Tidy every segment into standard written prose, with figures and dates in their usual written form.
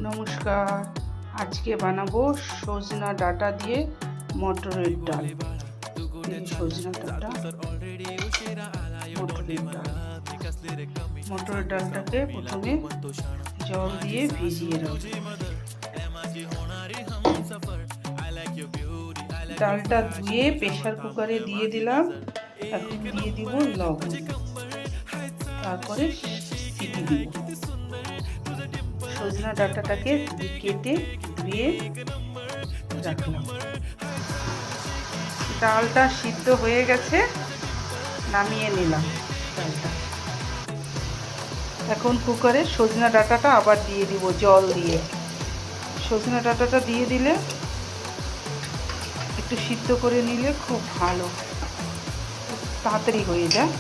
নমস্কার। আজকে বানাবো সজনা ডাঁটা দিয়ে মটরের ডাল। সজনা ডাঁটা মটরের ডাল। মটরের ডালটাকে প্রথমে জল দিয়ে ভিজিয়ে রাখবো। ডালটা ধুয়ে প্রেসার কুকারে দিয়ে দিলাম। এখন দিয়ে দিব লবণ, তারপরে সিটি দিব। সজনা ডাঁটাটাকে কেটে ধুয়ে রাখলাম। ডালটা সিদ্ধ হয়ে গেছে, নামিয়ে নিলাম ডালটা। এখন কুকারে সজনা ডাঁটাটা আবার দিয়ে দিব জল দিয়ে। সজনা ডাঁটাটা দিয়ে দিলে একটু সিদ্ধ করে নিলে খুব ভালো, তাড়াতাড়ি হয়ে যায়।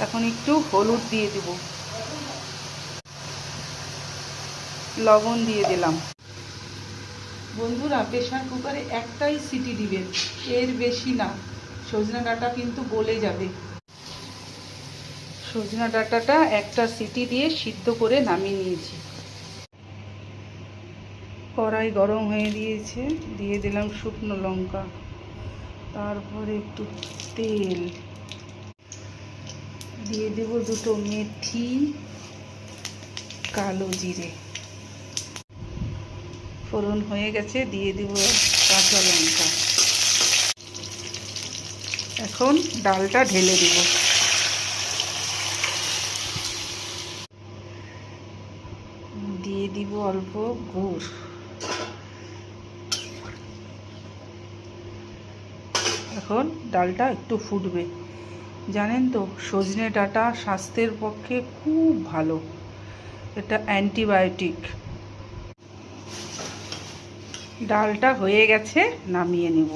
এখন একটু হলুদ দিয়ে দিব, লবণ দিয়ে দিলাম। বন্ধুরা, প্রেসার কুকারে একটাই সিটি দিবেন, এর বেশি না, সজনা ডাঁটা কিন্তু গলে যাবে। সজনা ডাঁটাটা একটা সিটি দিয়ে সিদ্ধ করে নামিয়ে নিয়েছি। কড়াই গরম হয়ে দিয়েছে, দিয়ে দিলাম শুকনো লঙ্কা, তারপরে একটু তেল দিয়ে দেব, দুটো মেথি, কালো জিরে। ফোড়ন হয়ে গেছে, দিয়ে দেব কাঁচা লঙ্কা। এখন ডালটা ঢেলে দেব। দিয়ে দিব অল্প গুড়। এখন ডালটা একটু ফুটবে। জানেন তো, সজনে ডাঁটা স্বাস্থ্যের পক্ষে খুব ভালো, এটা অ্যান্টিবায়োটিক। ডালটা হয়ে গেছে, নামিয়ে নেব।